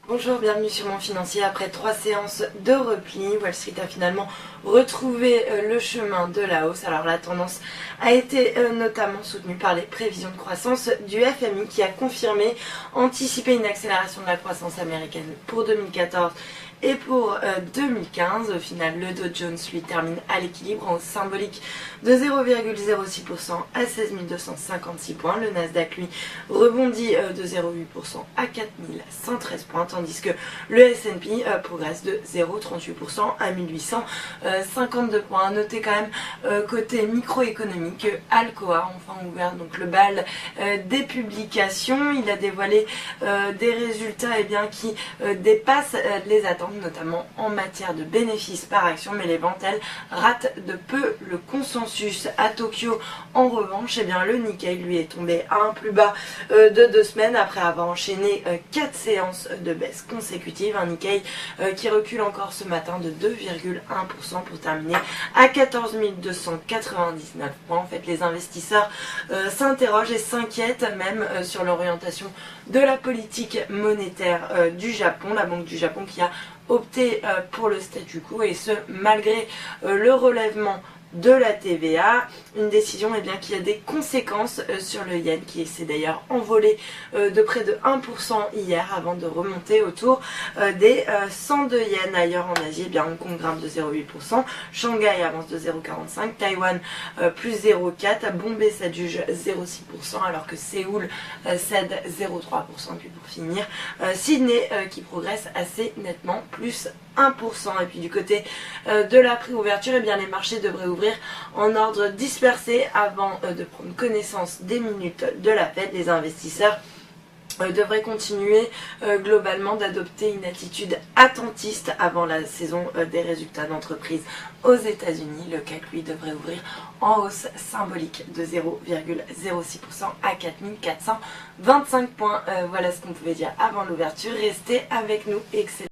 Bonjour, bienvenue sur Mon Financier. Après 3 séances de repli, Wall Street a finalement retrouvé le chemin de la hausse. Alors la tendance a été notamment soutenue par les prévisions de croissance du FMI qui a confirmé anticiper une accélération de la croissance américaine pour 2014 et pour 2015. Au final, le Dow Jones lui termine à l'équilibre en hausse symbolique de 0,06% à 16 256 points. Le Nasdaq lui rebondit de 0,8% à 4 113 points, tandis que le S&P progresse de 0,38% à 1852 points. Notez quand même côté microéconomique, Alcoa a enfin ouvert donc le bal des publications. Il a dévoilé des résultats qui dépassent les attentes, notamment en matière de bénéfices par action, mais les ventes, elles, ratent de peu le consensus. À Tokyo, en revanche, le Nikkei lui est tombé à un plus bas de 2 semaines après avoir enchaîné 4 séances de baisse consécutives. Un Nikkei qui recule encore ce matin de 2,1% pour terminer à 14 299 points. En fait, les investisseurs s'interrogent et s'inquiètent même sur l'orientation de la politique monétaire du Japon. La Banque du Japon qui a opté pour le statu quo, et ce malgré le relèvement de la TVA, une décision qui a des conséquences sur le yen qui s'est d'ailleurs envolé de près de 1% hier avant de remonter autour des 102 yens. Ailleurs en Asie, Hong Kong grimpe de 0,8%, Shanghai avance de 0,45%, Taïwan plus 0,4%, Bombay s'adjuge 0,6% alors que Séoul cède 0,3%. Puis pour finir, Sydney qui progresse assez nettement, plus 1%. Et puis du côté de la préouverture, les marchés devraient ouvrir en ordre dispersé avant de prendre connaissance des minutes de la Fed. Les investisseurs devraient continuer globalement d'adopter une attitude attentiste avant la saison des résultats d'entreprise aux États-Unis. Le CAC lui devrait ouvrir en hausse symbolique de 0,06% à 4425 points. Voilà ce qu'on pouvait dire avant l'ouverture. Restez avec nous. Excellent.